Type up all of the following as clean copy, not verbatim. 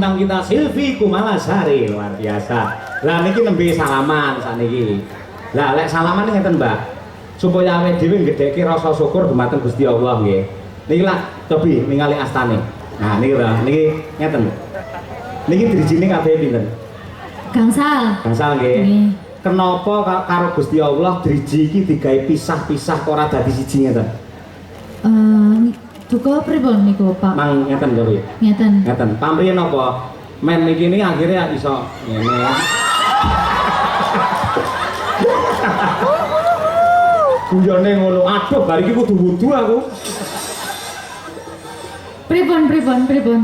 bintang kita Silvi Kumalasari, luar biasa. Lah niki nembe salaman sakniki. Lah lek salaman ngeten Mbak, supaya awake dhewe nggedhekke rasa syukur dumateng Gusti Allah nggih. Niki lah cobi ningali astane. Nah niki lho, niki ngeten. Niki drijine kabeh pinten? Gangsal. Gangsal nggih. Kenapa karo Gusti Allah driji iki digawe pisah-pisah kok ora dadi siji ngeten? Duka pripun niku, Pak? Mang ngeten cobi. Ngeten. Ngeten. Pamrih napa? Men iki ini akhirnya iso ngene. Guyone ngono. Aduh, bar iki kudu wudu aku. Pripun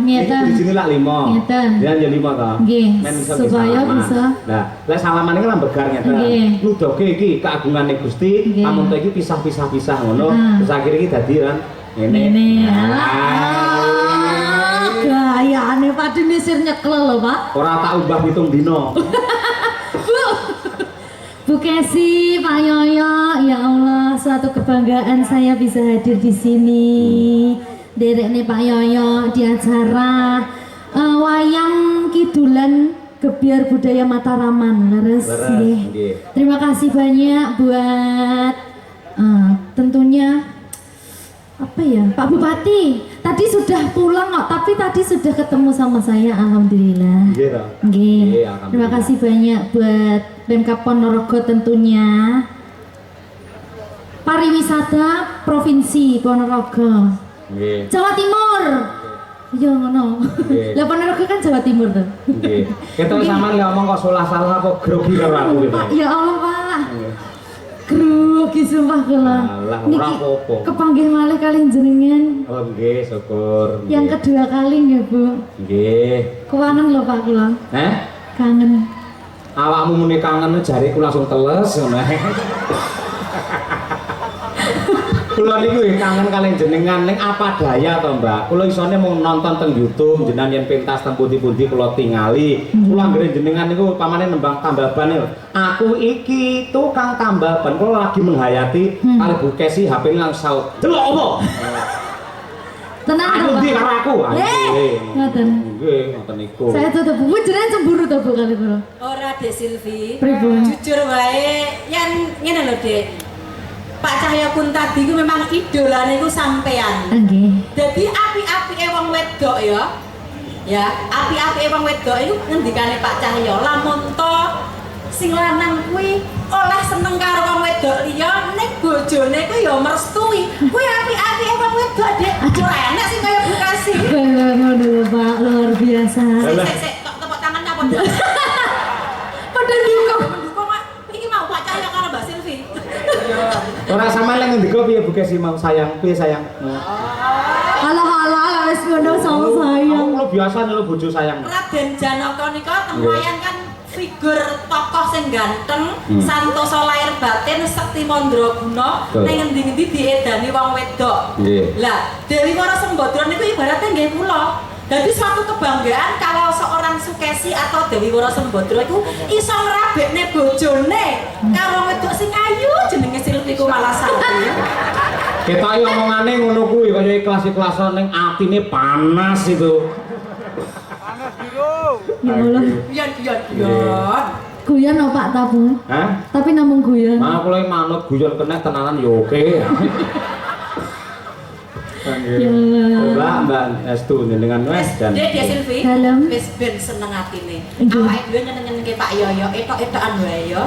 ngeten. Di sini lah 5. Ngeten. Ya 5 to. Nggih. Men iso Supaya bisa. Nah, lek salaman iki lambegar ngeten. Nggih. Nudoke iki keagungane Gusti, Nggih. amun iki pisah-pisah ngono, terus akhir iki dadi kan ngene. Gayane padi misir nyekel lho, Pak. Ora tak ubah pitung dino. Bu Kesi, Pak Yoyo, ya Allah, suatu kebanggaan saya bisa hadir di sini. Derek nih Pak Yoyo di acara wayang kidulan Gebyar Budaya Mataraman, leres nggih. Terima kasih banyak buat tentunya apa ya Pak Bupati. Tadi sudah pulang kok, tapi tadi sudah ketemu sama saya, alhamdulillah. Nggih. Terima kasih banyak buat Pemkab Ponorogo tentunya. Pariwisata Provinsi Ponorogo. Nggih. Jawa Timur. Iya ngono. Lah Ponorogo kan Jawa Timur tuh. Nggih. Ketok sampean lek omong kok salah-salah kok grogi karo aku gitu. Ya Allah, Pak. Grogi sumpah kula. Niki kepanggih malih kali jenengan. Oh nggih, syukur. Yang kedua kali nggih, Bu. Nggih. Kangen lho Pak kula. Kangen. Awakmu muni kangen jariku langsung teles ngono. Kula niku kangen kalian jenengan ning apa daya to, Mbak. Kula isone mung nonton teng YouTube, jenengan yen pentas teng pundi-pundi kula tingali. Kula anggere jenengan niku pamane nembang Tambaban lho. Aku iki tukang Tambaban. Kula lagi menghayati kali Bu Kesi HP-ne langsung saut. Delok apa? Tenang aku ndi karo aku? Ngoten. Nggih, ngoten niku. Saya tutup Bu, jenengan cemburu to Bu kali kula. Ora Dek Silvi. Jujur wae yen ngene lho, Dek. Pak Cahyakun tadi ku memang idolane ku sampean. Nggih. Dadi api-apike wong wedok ya. Ya, api-apike wong wedok iku ngendikane Pak Cahya, lamun to sing lanang kuwi oleh seneng karo wong wedok liya ning bojone ku ya merestui. Kuwi api-apike wong wedok, Dek. Ora enak sing kaya Bu Kasih. Ngono Pak, luar biasa. Sik, tepuk tangan apa, Dek? Padha dukung. Mendukung iki mau Pak Cahya karo Mbak Silvi. Ora sama lek ngendika piye Bu Kesi mau sayang, piye sayang? Halah wis ngono sama sayang. Aku biasa nyeluk bojo sayang. Raden Janaka nika teng wayang kan figur tokoh sing ganteng, santosa lahir batin, sekti mandraguna, ning ngendi-endi diedani wong wedok. Lah, Dewi Wara Sembadra niku ibaratnya nggih kula. Jadi suatu kebanggaan kalau seorang Sukesi atau Dewi Wara Sembadra itu iso ngrabekne bojone karo wedok sing ayu jenenge Silvi Kumalasari. Ketoke omongane ngono kuwi kaya ikhlas-ikhlasan ning atine panas itu. Panas biru. Ya Allah. Guyon. Guyon no Pak Tabu. Hah? Tapi namung guyon. Nah, kula manut guyon kena tenanan yo oke. Ya Allah. Mbak Estu dengan wes dan Dek Silvi. Dalam. Wis ben seneng atine. Awake dhewe nyeneng-nyenengke Pak Yoyo, etok-etokan wae ya.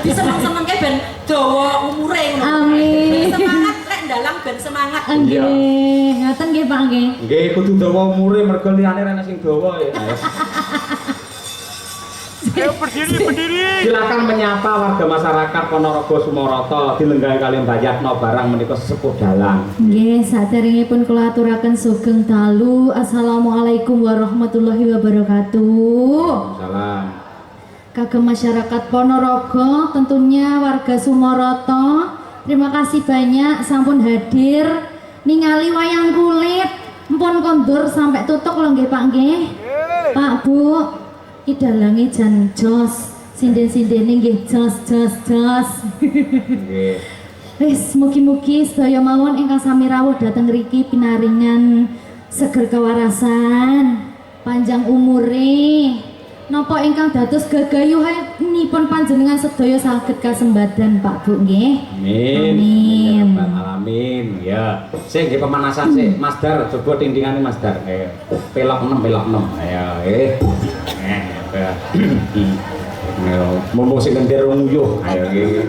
Diseneng-senengke ben dawa umure ngono. Amin. Semangat lek ndalang ben semangat. Nggih, ngaten nggih Pak nggih. nggih kudu dawa umure mergo liyane rene sing dawa ya. Ayo berdiri. Silakan menyapa warga masyarakat Ponorogo Sumoroto dilenggahi kalian Bayatno barang menika sesepuh dalang. Nggih, saderengipun kula aturaken sugeng dalu. Assalamualaikum warahmatullahi wabarakatuh. Salam. Kagem masyarakat Ponorogo, tentunya warga Sumoroto, terima kasih banyak sampun hadir ningali wayang kulit. Mpun kondur sampai tutuk lho nggih Pak nggih. Pak Bu, iki dalange jan jos, sinden-sindene nggih jos. Nggih. Wis mugi-mugi sedaya mawon ingkang sami rawuh dhateng mriki pinaringan seger kawarasan, panjang umure. Napa ingkang dados gegayuhanipun panjenengan sedaya saged kasembadan Pak Bu nggih. Amin. Ya Rabbal alamin. Ya. Sing nggih pemanasan sik, Mas Dar, coba tindingane Mas Dar. Ayo. Pelok 6. Ayo, Ayo, mumpung sing ngendir nguyuh. Ayo nggih.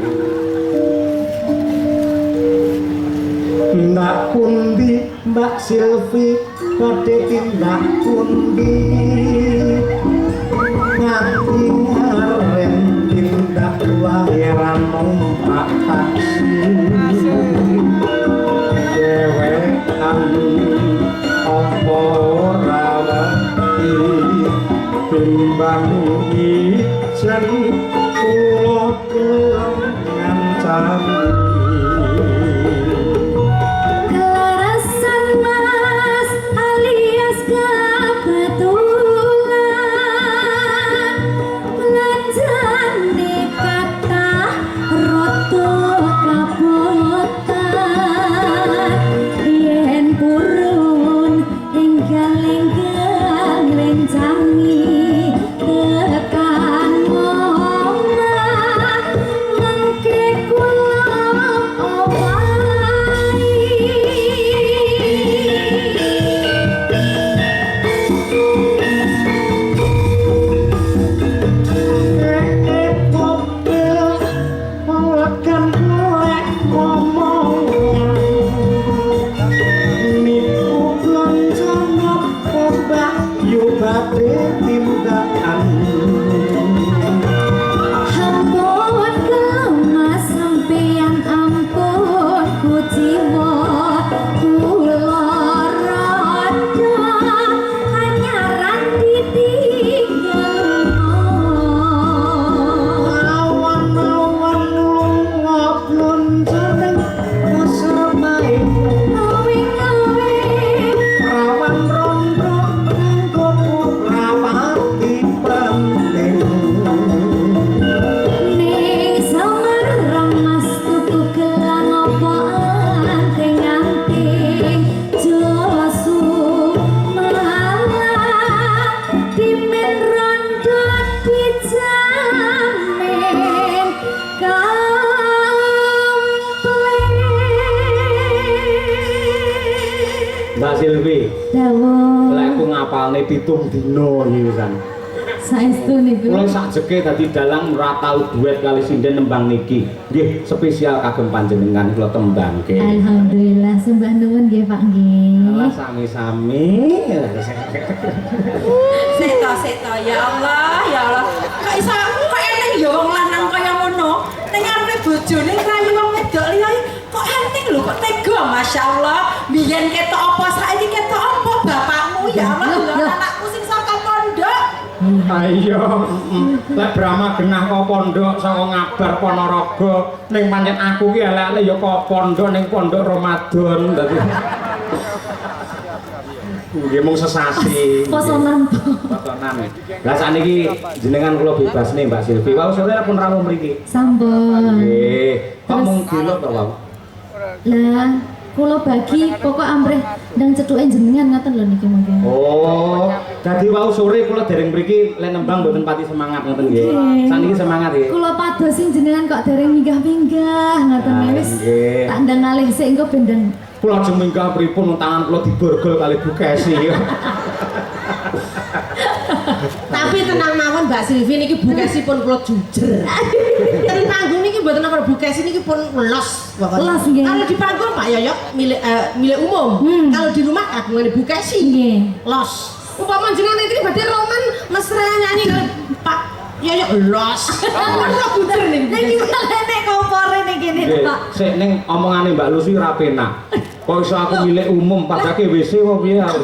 Mbak pundi Mbak Silvi badhe tindak pundi nganti ngaren tindak lahiran numpak taksi dewekan apa ora wedi timbang ijen kula kelengan cari Mbak Silvi, dawuh. lek aku ngapalne 7 dina iki wisan. Saestu niku. Kula sakjeke dadi dalang ora tau duet kali sinden nembang niki. Nggih, spesial kagem panjenengan kula tembangke. Alhamdulillah, sembah nuwun nggih Pak nggih. Allah sami-sami. Seto ya Allah. Kok iso kok eneng ya wong lanang kaya ngono. Ning arepe bojone rayu wong wedok liya kok eneng lho, kok tega masyaallah. Biyen ketok apa saiki ketok apa bapakmu ya Allah, lho anakku sing saka pondok. Ayo, lek Brahma genah kok pondok saka Ngabar Ponorogo, ning pancen aku ki elek-elek ya kok pondok ning pondok Ramadan dadi. Nggih mung sesasi. Posonan. Posonan. Lah sakniki jenengan kula bebas nih Mbak Silvi. Wau sore pun rawuh mriki. Sampun. Nggih. Kok mung dilok to, Wau? Lah, kula bagi pokok amrih ndang cetuke jenengan ngoten lho niki mangke. Oh, dadi wau sore kula dereng mriki lek nembang mboten pati semangat ngoten nggih. Saniki semangat nggih. Kula padosin jenengan kok dereng minggah-minggah ngoten wis. Tak ndang ngalih sik engko ben ndang Kula ajeng minggah pripun tangan kula diborgol kali Bu Kesi. Tapi tenang mawon Mbak Silvi niki Bu Kesi pun kula jujer. Ten panggung niki mboten apa Bu Kesi niki pun los pokoknya. Los nggih. Kalau di panggung Pak Yoyo milik umum. Kalau di rumah kagungane Bu Kesi. nggih. Los. Umpama jenengan iki badhe roman mesra nyanyi karo Pak Yoyo los. Kula buter niki. Niki nek kompore niki Nggih, Pak. sik ning omongane Mbak Lucy ora penak. Kok iso aku milik umum padake WC kok piye harus.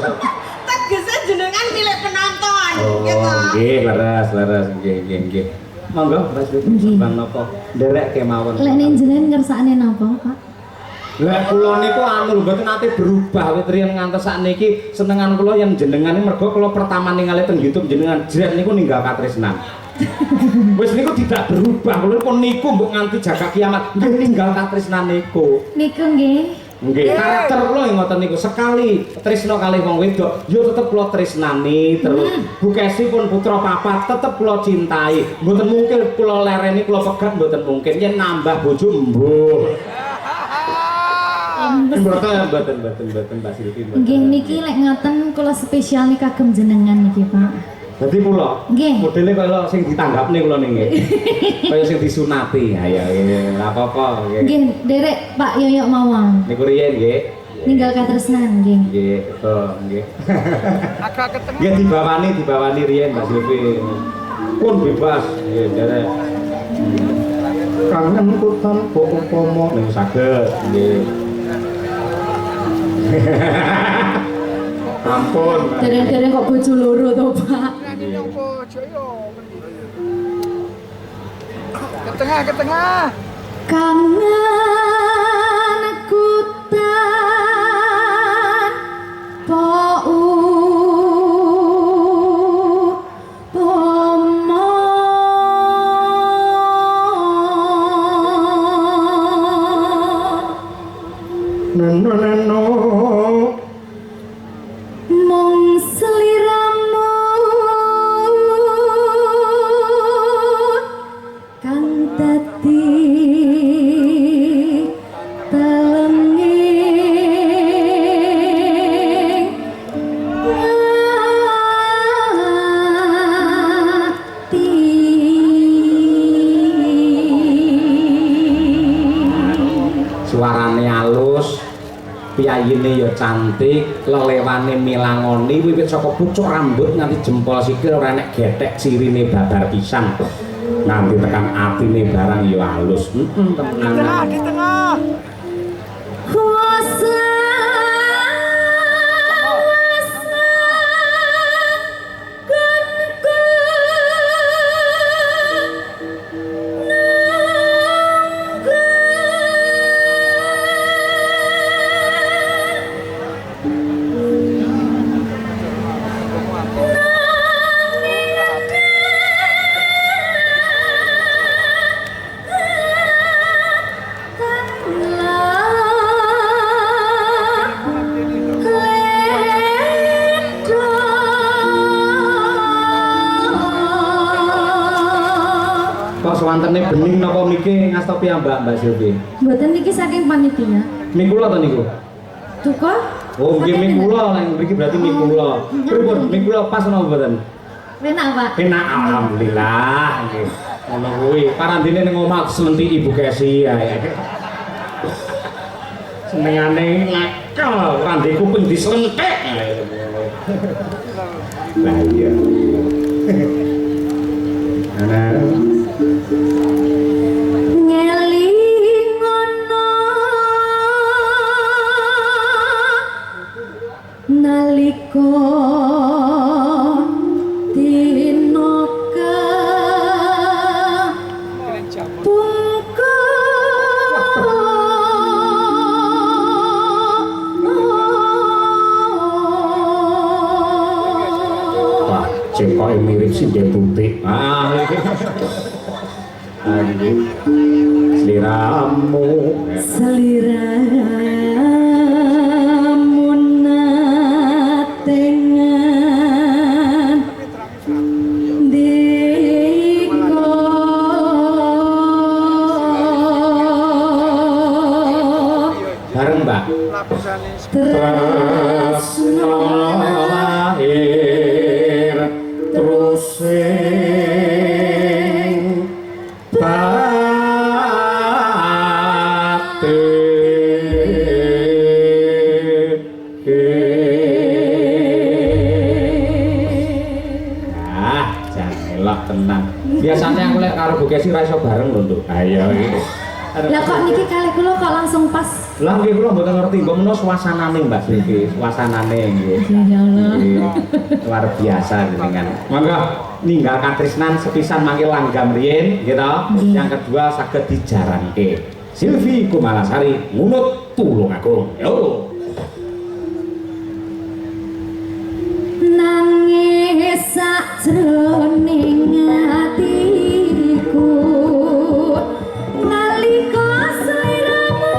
Tegese jenengan milik penonton. Gitu. Nggih, leres, nggih. Monggo Mbak Silvi sembang napa? Nderek kemawon. Lek ning jenengan ngersakne napa, Pak? Lah kula niku anu lho mboten nate berubah wit riyen ngantos sakniki senengan kula yen jenengan iki mergo kula pertama ningali teng YouTube jenengan jret niku ninggal katresnan. Wis niku tidak berubah kula pun niku mbok nganti jaga kiamat nggih ninggal katresnan niku. Niku nggih. Nggih, karakter kula ngoten niku sekali tresna kalih wong wedok, yo tetep kula tresnani terus. Bu Kesi pun putra papat tetep kula cintai. Mboten mungkin kula lereni kula pegat mboten mungkin yen nambah bojo mbuh. Mboten Mbak Silvi. Nggih niki lek ngoten kula spesial nih kagem jenengan niki, Pak. Dadi kula modele kaya sing ditanggapne kula niki. Kaya sing disunati. Ha ya ora apa-apa nggih. Nggih, derek Pak Yoyo mawon. Niku riyen nggih. Ninggal katresnan nggih. Nggih, betul nggih. Agak ke tengah. Nggih dibawani riyen Mbak Silvi. Pun bebas nggih derek. Kangen ku tanpa upama niku saged nggih. Ampun. Dereng-dereng kok bojo loro to, Pak. Ke tengah, ke tengah. Kangen kutan po pomo Neno mung sliramu kang dadi telenging ati. suarane alus, piyayine ya cantik, lelewane milangoni wiwit saka pucuk rambut nganti jempol sikil ora enek gethek sirine babar pisan. Nganti tekan atine barang ya alus. Temenan. Di tengah. Kok swantene bening napa mriki ngasta piyambak Mbak Silvi? Mboten niki saking panitia. Mie kula ta niku? Duka? Oh, nggih mie kula, lha mriki berarti mie kula. Pripun mie kula pas napa mboten? Enak, Pak. Enak alhamdulillah nggih. Ngono kuwi, parandene ning omah selentik Ibu Kesi ya. Senengane lakel, randhe kuping dislentik. Lah iya. Ana Ngelingono nalika dina wah, cengkoke mirip sindel putih. Seliramu seliramu natengan diko bareng Mbak. Tresno lahir terus sing tenang. Biasanya aku lek karo Bu Kesi ra iso bareng lho, Nduk. Ayo iki. Lah kok niki kalih kula kok langsung pas. Lah nggih kula mboten ngerti, mbok menawa suasanane Mbak Silvi, suasanane nggih. Ya Allah. Luar biasa jenengan. Monggo ninggal katresnan sepisan mangke langgam riyin, nggih to. Yang kedua saged dijaranke. Silvi Kumalasari ngunut Tulungagung. Yo. Nangis sakjroning atiku nalika sliramu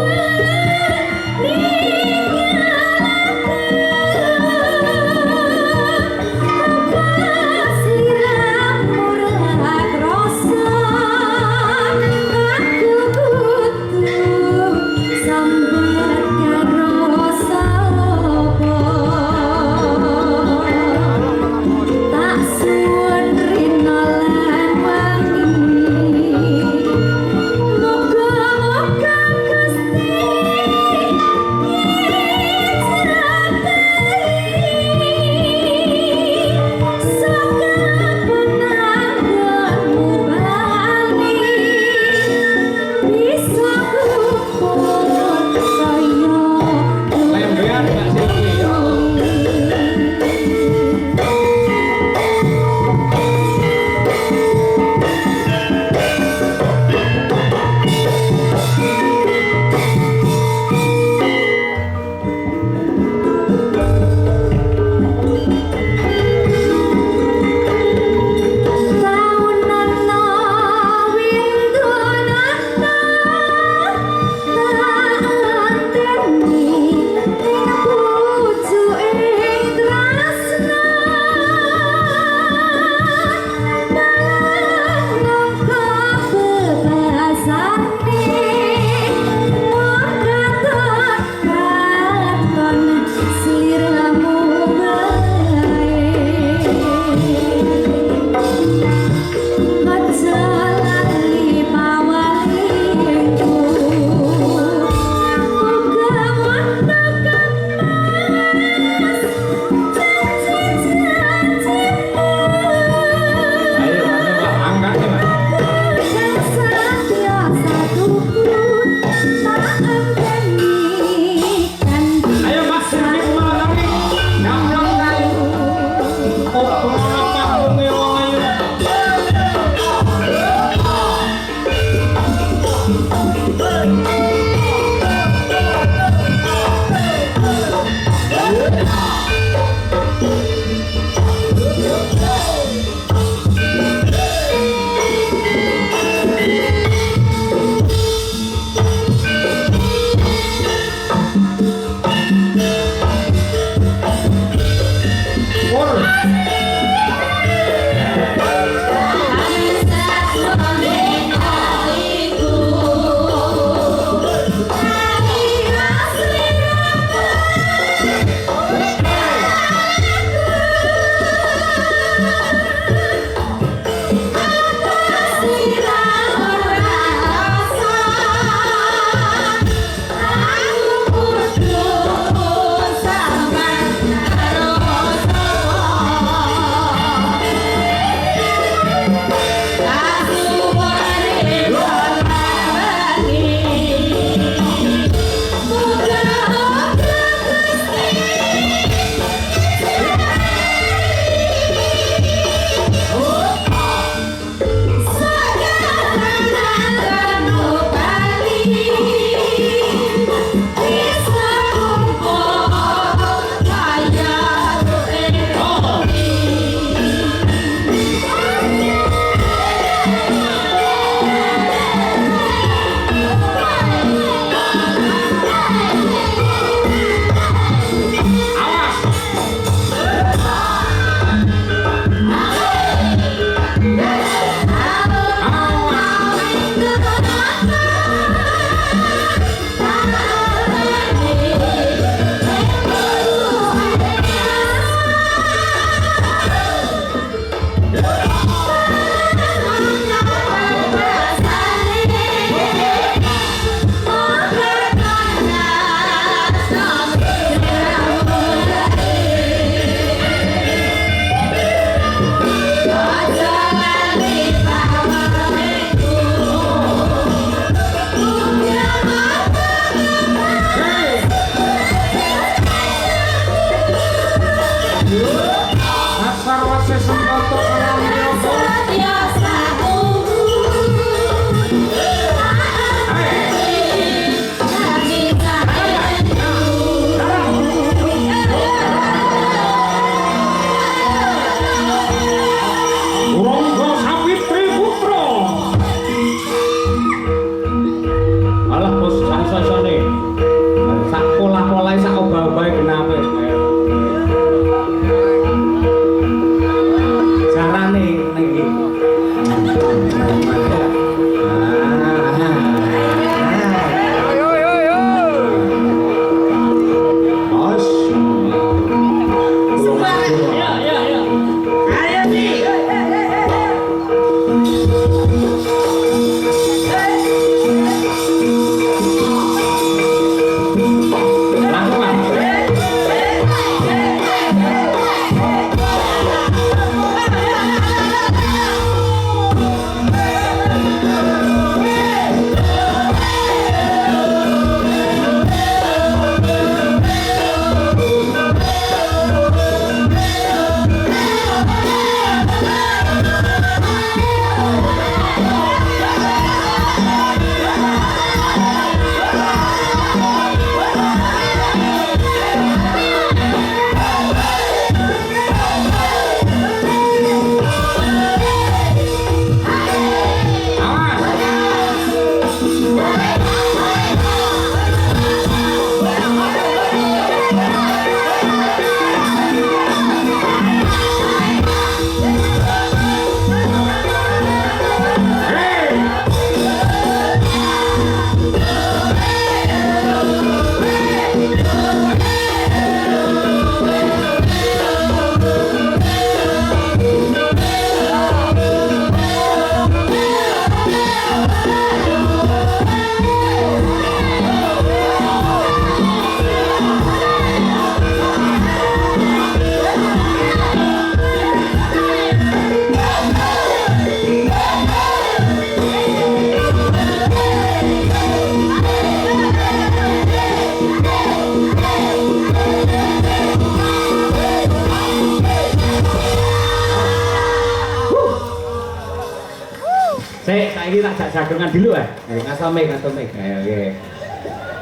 saiki tak jagongan dulu ya. Ngasome. Oke.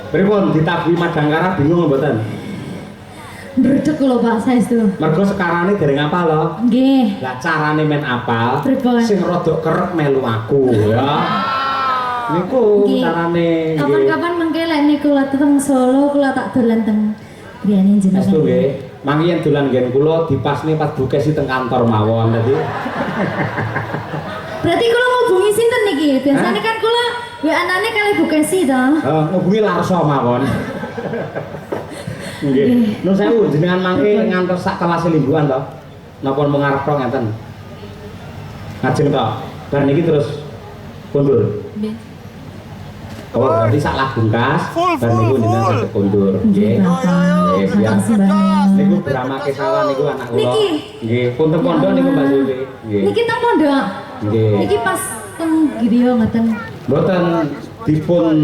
Pripun ditabuhi Madangkara bingung mboten? Ndredeg lho Pak saestu. Mergo sekarane dereng apal lho. Nggih. Lah carane men apal Pripun? sing rada kerep melu aku ya. Niku Nggih. carane nggih. Kapan-kapan mengke lek niku teng Solo kula tak dolan teng griyane jenengan. Astu nggih. Mangki yen dolan nggen kula dipasne pas bukesi teng kantor mawon dadi. Berarti kula ngubungi sinten niki? Biasanya kan kula WA-ane kali Bukesi to. Ngubungi Larso mawon. Nggih. Nun sewu jenengan mangke ngantos sak kelas lingguhan to. Napa mung ngarep tok ngeten? Ngajeng to. Bar niki terus kondur. Nggih. Oh, berarti sak labungkas bar niku jenengan saged kondur. Nggih, Nggih. Bapak. Nggih, siap. Makasih banget. Niku Brahma Kesawan niku anak kula. Niki? Nggih, pun teng pondok niku Mbak Silvi. Nggih. Niki teng pondok. Nggih. Niki pas teng griya ngoten. Mboten dipun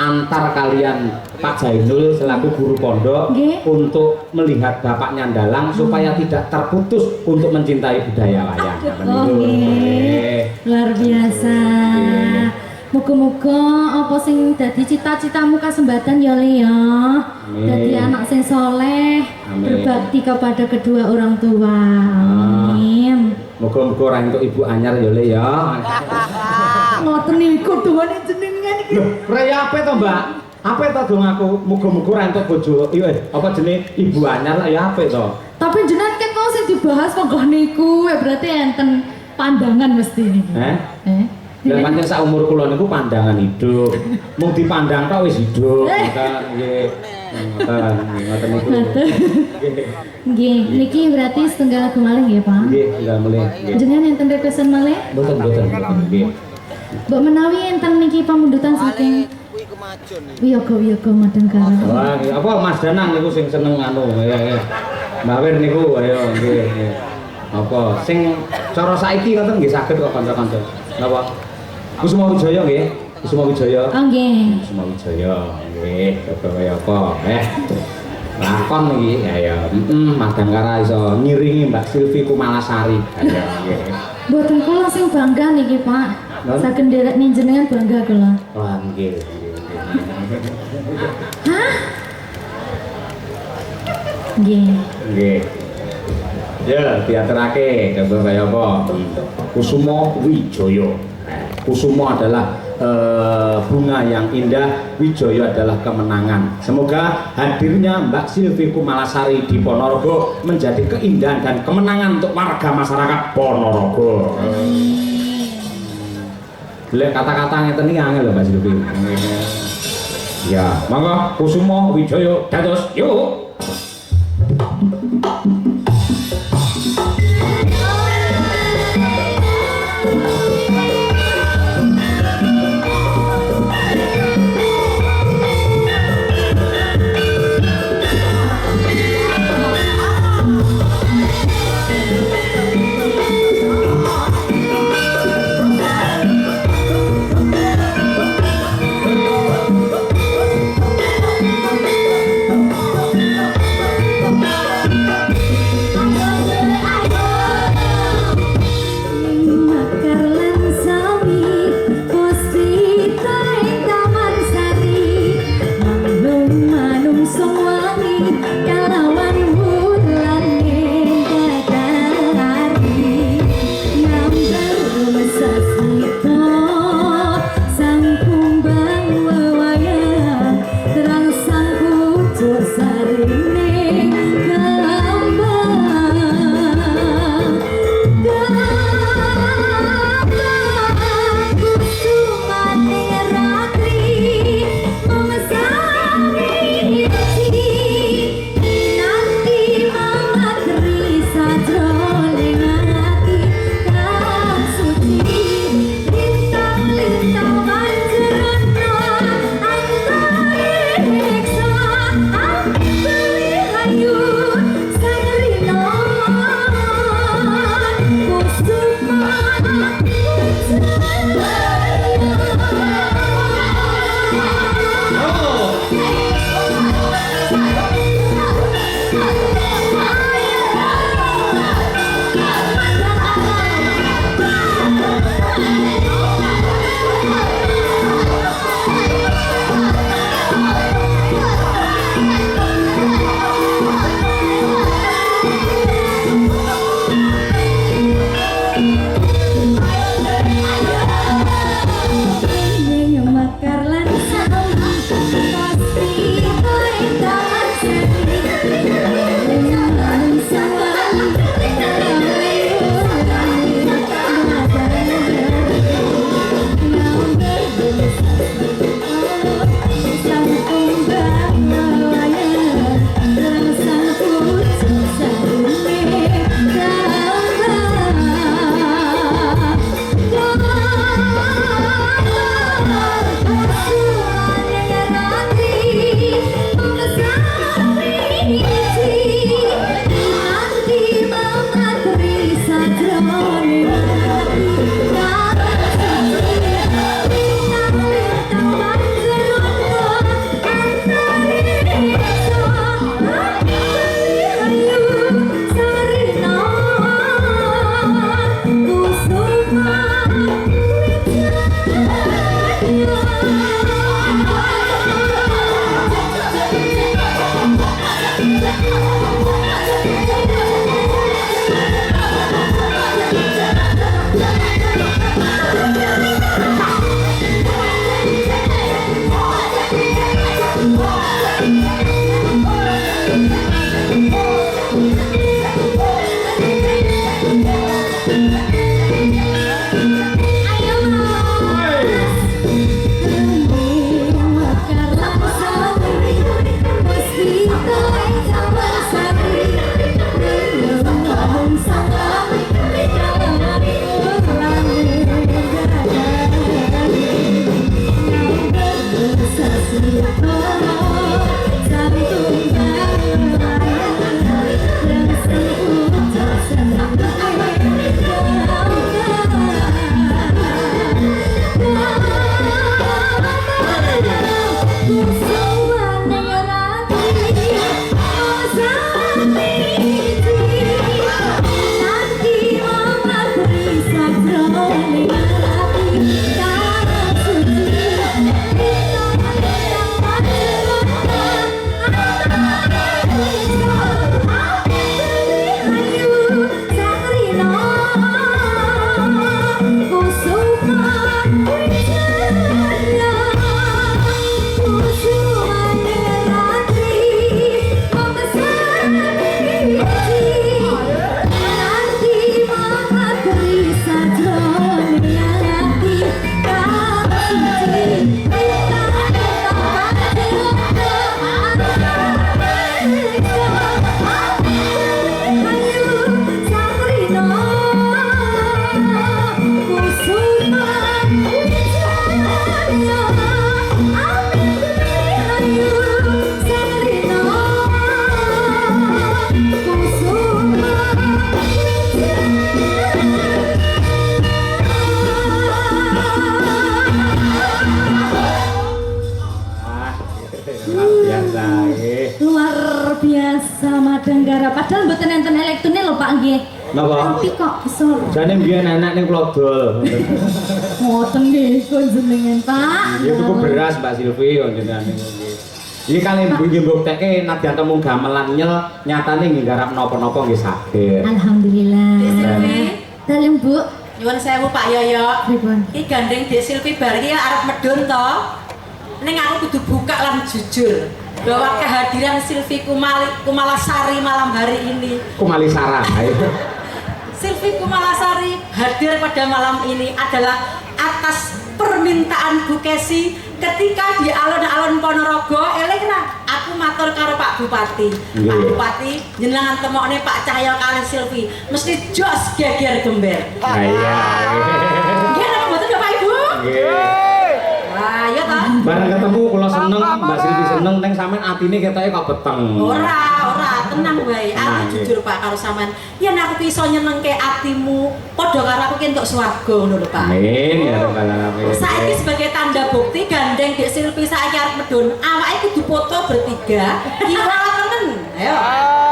antar kalian Pak Jainul selaku guru pondok Nggih. untuk melihat bapaknya Ndalang supaya tidak terputus untuk mencintai budaya wayang. Ngoten Oh niku. nggih. Luar biasa. Muga-muga apa sing dadi cita-citamu kasembatan ya Le ya. Amin. Dadi anak sing soleh, Amin. berbakti kepada kedua orang tua. Amin. Muga-muga ora entuk ibu anyar ya Le ya. Ngoten niku duwane jenengan iki. Lho, raya apa to, Mbak? Apa to dong aku? Muga-muga ora entuk bojo. Apa jenenge ibu anyar lah ya apa to? Tapi jenengan ket mau sing dibahas kok niku, berarti enten pandangan mesti niki. Lah pancen sak umur kula niku pandangan hidup. Mung dipandang tok wis hidup. Ngoten nggih. Ngoten niku. Nggih, niki berarti setengah lagu malih nggih, Pak? Nggih, tinggal melih. Nggih. Jenengan enten requestan malih? Mboten. Nggih. Mbok menawi enten niki pamundutan saking Kuwi kemajon iki. Wiyaga Madangkara. Wah, nggih. Apa Mas Danang niku sing seneng anu ya. Mbak Wir niku ayo nggih. Apa sing cara saiki ngoten nggih saged kok kanca-kanca. Napa? Kusuma Wijaya nggih. Kusuma Wijaya. Oh nggih. Kusuma Wijaya nggih. Kaya apa? Lakon iki ya Madangkara iso ngiringi Mbak Silvi Kumalasari. Ya nggih. Mboten kula sing bangga niki, Pak. Saged nderek jenengan bangga kula. Wah nggih. Hah? Nggih. Nggih. Ya, diaturake coba kaya apa? Kusuma Wijaya. Kusuma adalah bunga yang indah, Wijaya adalah kemenangan. Semoga hadirnya Mbak Silvi Kumalasari di Ponorogo menjadi keindahan dan kemenangan untuk warga masyarakat Ponorogo. Lek kata-kata ngeten iki angel lho Mbak Silvi. Ya, monggo Kusuma Wijaya dados yuk. Madenggara padahal mboten enten elektune lho Pak nggih. Napa? Tapi kok iso. Jane mbiyen anak ning Klodol. Ngoten nggih konjenengan Pak. Ya tuku beras Mbak Silvi konjenengan niku nggih. Iki kali nggih mbuktekke nadyan temu gamelan nyel nyatane nggih garap napa-napa nggih saged. Alhamdulillah. Dek Silvi. Dalem Bu. Nyuwun sewu Pak Yoyo. Pripun? Iki gandeng Dek Silvi bar iki arep medun to. Ning aku kudu buka lan jujur bahwa kehadiran Silvi Kumalasari malam hari ini. Kumalisara. Silvi Kumalasari hadir pada malam ini adalah atas permintaan Bu Kesi ketika di alun-alun Ponorogo. Eling ra, aku matur karo Pak Bupati. Pak Bupati, jenengan temokne Pak Cahyo kali Silvi mesti jos geger gember. Iya. Nggih napa mboten Bapak Ibu? Nggih. Lah ya ta. Bareng ketemu kula seneng, Mbak Silvi seneng ning sampean atine ketoke kok beteng. Ora, tenang wae. Aku jujur Pak karo sampean. Yen aku iso nyenengke atimu, padha karo aku ki entuk swarga ngono lho Pak. Amin ya rabbal alamin. Saiki sebagai tanda bukti gandeng Dek Silvi saiki arep medun, awake kudu foto bertiga. Kiwa temen. Ayo.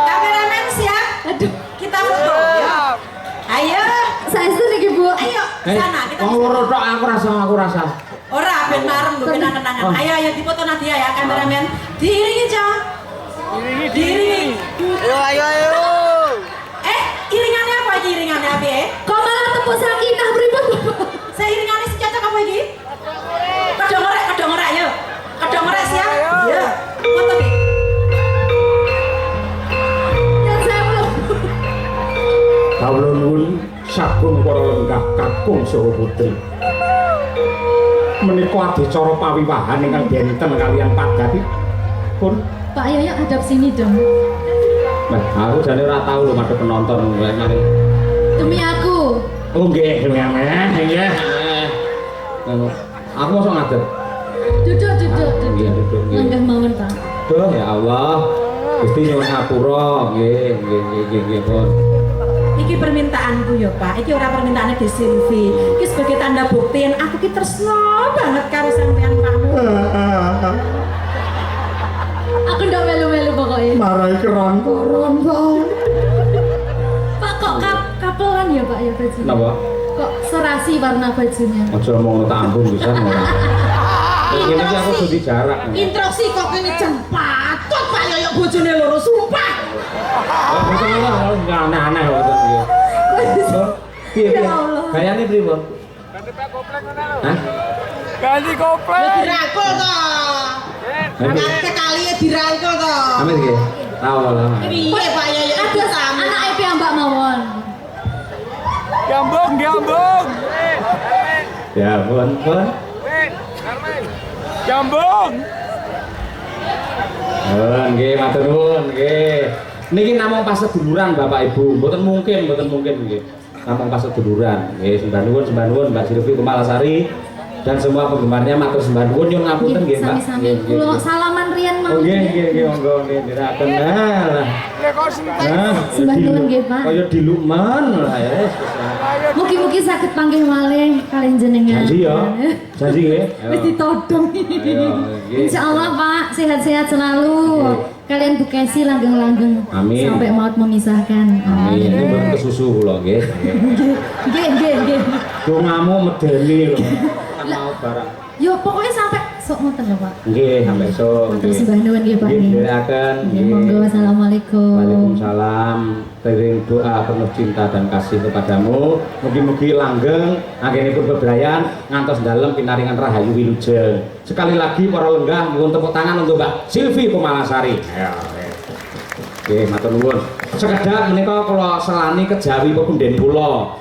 Kameramen siap? Aduh, kita foto. Ya. Ayo. Saestu niki Bu. Ayo, sana kita. Wong loro tok aku rasa. Ora ben marem lho kenang-kenangan. Ayo difoto Nadia ya kameramen. Diiringi, Cak. Diiringi. Ayo. Iringannya apa iki iringannya apa ya? Kok malah tepuk sakinah pripun Bapak? Seiringannya si cocok apa iki? Kedong ngorek yuk. Kedong ngorek siap? Iya. Foto iki. Yang saya belum. Kawula nuwun sagung para lenggah kakung saha putri. Menika adicara pawiwahan ingkang benten kalian Padati pun. Pak Yoyo hadap sini dong. Nah, aku jane ora tau lho madhep penonton ngene. Demi aku. Oh nggih, nggih. Aku mosok ngadep. Duduk. Iya, duduk nggih. Lenggah mawon Pak. Duh ya Allah. Gusti nyuwun ngapura, nggih pun. Iki permintaanku ya Pak. Iki ora permintaane Dek Silvi. Iki sebagai tanda bukti yen aku ki tresno banget karo sampean kamu. Aku ndak melu-melu pokoknya. Marai keron-keron, Pak kok kapelan ya Pak ya bajunya? Napa? Kok serasi warna bajunya? Aja ngomong tak ampun pisan ora. Iki aku kudu jarak. Introksi kok kene jan patut Pak Yoyo bojone loro sumpah. aneh-aneh ngoten nggih. Piye piye? Ya Allah. Gayane pripun? Hah? Ganti komplek. Ya dirangkul to. Nggih. Sekali ya dirangkul to. Amin nggih. Awal. Piye Pak Yoyo Ada anak piyambak mawon. Gambung, gambung. Ya pun. Gambung. Nggih, matur nuwun nggih. Niki namung pas seduluran Bapak Ibu, mboten mungkin nggih. Namung pas seduluran. Nggih, sembah nuwun Mbak Silvi Kumalasari dan semua penggemarnya matur sembah nuwun nyuwun ngapunten nggih, Mbak. Sami-sami. Kulo salaman riyen Oh mawon. nggih, monggo nggih ndherekaken. Nah. Lek kok sentek. Nah, Sembah nuwun nggih, Pak. Kaya dilumen lah ya. Mugi-mugi saged panggih malih kalian jenengan. Janji ya. Janji nggih. Wis ditodong. nggih. Insyaallah Pak, sehat-sehat selalu. Kalian Bu Kesi langgeng-langgeng Amin. sampai maut memisahkan. Amin. Ini mboten kesusu kula nggih. Nggih. Dongamu medeni lho. Kan mau barang. Yo pokoknya sampai sok ngoten lho Pak. Nggih, sampai esuk. Matur sembah nuwun nggih Pak. Nggih, nggih. ndherekaken. Nggih, monggo assalamualaikum. Waalaikumsalam. Tering doa penuh cinta dan kasih kepadamu. Mugi-mugi langgeng, anggenipun bebrayan ngantos dalem pinaringan rahayu wilujeng. Sekali lagi para lenggah nyuwun tepuk tangan untuk Mbak Silvi Kumalasari. Ayo. Oke, matur nuwun. Sekedhap menika kula selani kejawi pepunden kula.